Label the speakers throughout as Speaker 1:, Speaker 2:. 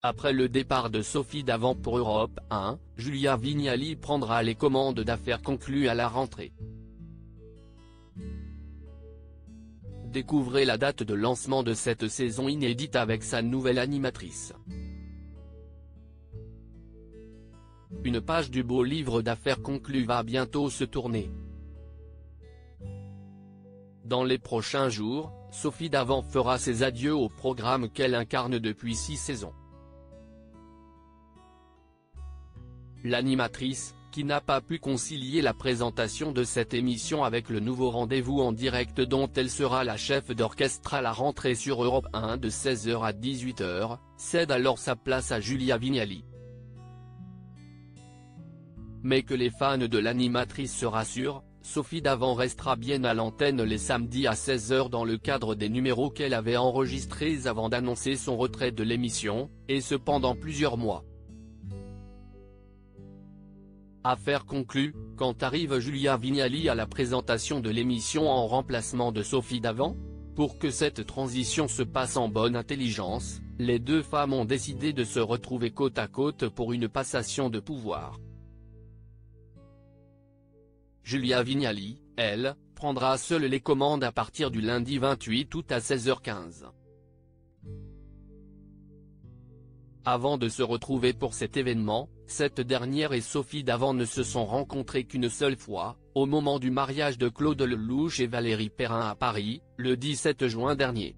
Speaker 1: Après le départ de Sophie Davant pour Europe 1, Julia Vignali prendra les commandes d'Affaires conclues à la rentrée. Découvrez la date de lancement de cette saison inédite avec sa nouvelle animatrice. Une page du beau livre d'affaires conclu va bientôt se tourner. Dans les prochains jours, Sophie Davant fera ses adieux au programme qu'elle incarne depuis 6 saisons. L'animatrice, qui n'a pas pu concilier la présentation de cette émission avec le nouveau rendez-vous en direct dont elle sera la chef d'orchestre à la rentrée sur Europe 1 de 16h à 18h, cède alors sa place à Julia Vignali. Mais que les fans de l'animatrice se rassurent, Sophie Davant restera bien à l'antenne les samedis à 16h dans le cadre des numéros qu'elle avait enregistrés avant d'annoncer son retrait de l'émission, et ce pendant plusieurs mois. Affaire conclue, quand arrive Julia Vignali à la présentation de l'émission en remplacement de Sophie Davant? Pour que cette transition se passe en bonne intelligence, les deux femmes ont décidé de se retrouver côte à côte pour une passation de pouvoir. Julia Vignali, elle, prendra seule les commandes à partir du lundi 28 août à 16h15. Avant de se retrouver pour cet événement, cette dernière et Sophie Davant ne se sont rencontrées qu'une seule fois, au moment du mariage de Claude Lelouch et Valérie Perrin à Paris, le 17 juin dernier.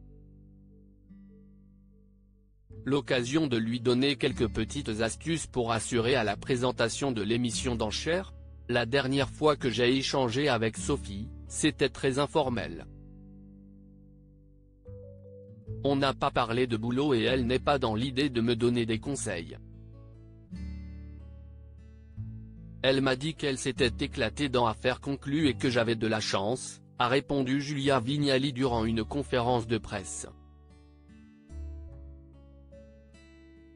Speaker 1: L'occasion de lui donner quelques petites astuces pour assurer à la présentation de l'émission d'enchères. La dernière fois que j'ai échangé avec Sophie, c'était très informel. On n'a pas parlé de boulot et elle n'est pas dans l'idée de me donner des conseils. Elle m'a dit qu'elle s'était éclatée dans Affaires conclues et que j'avais de la chance, a répondu Julia Vignali durant une conférence de presse.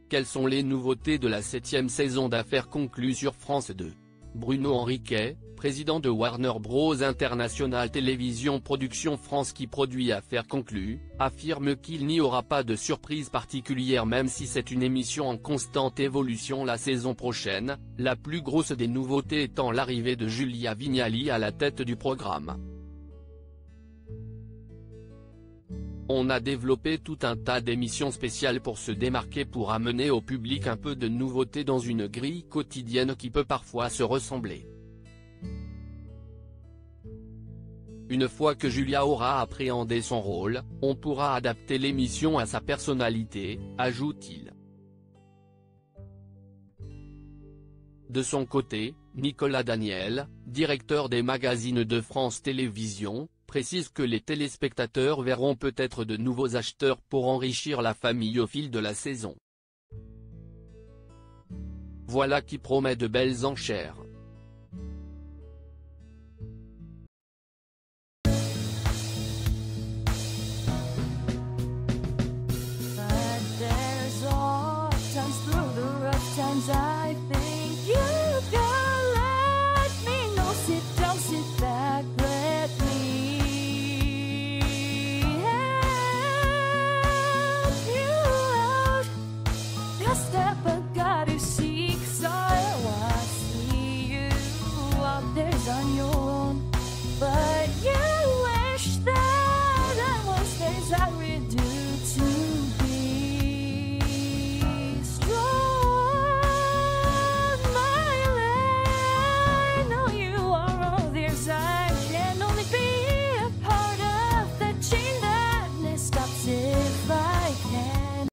Speaker 1: Quelles sont les nouveautés de la 7e saison d'Affaires conclues sur France 2? Bruno Henriquet, président de Warner Bros International Télévision Production France qui produit Affaires conclues, affirme qu'il n'y aura pas de surprise particulière même si c'est une émission en constante évolution la saison prochaine, la plus grosse des nouveautés étant l'arrivée de Julia Vignali à la tête du programme. On a développé tout un tas d'émissions spéciales pour se démarquer pour amener au public un peu de nouveauté dans une grille quotidienne qui peut parfois se ressembler. Une fois que Julia aura appréhendé son rôle, on pourra adapter l'émission à sa personnalité, ajoute-t-il. De son côté, Nicolas Daniel, directeur des magazines de France Télévisions, précise que les téléspectateurs verront peut-être de nouveaux acheteurs pour enrichir la famille au fil de la saison. Voilà qui promet de belles enchères.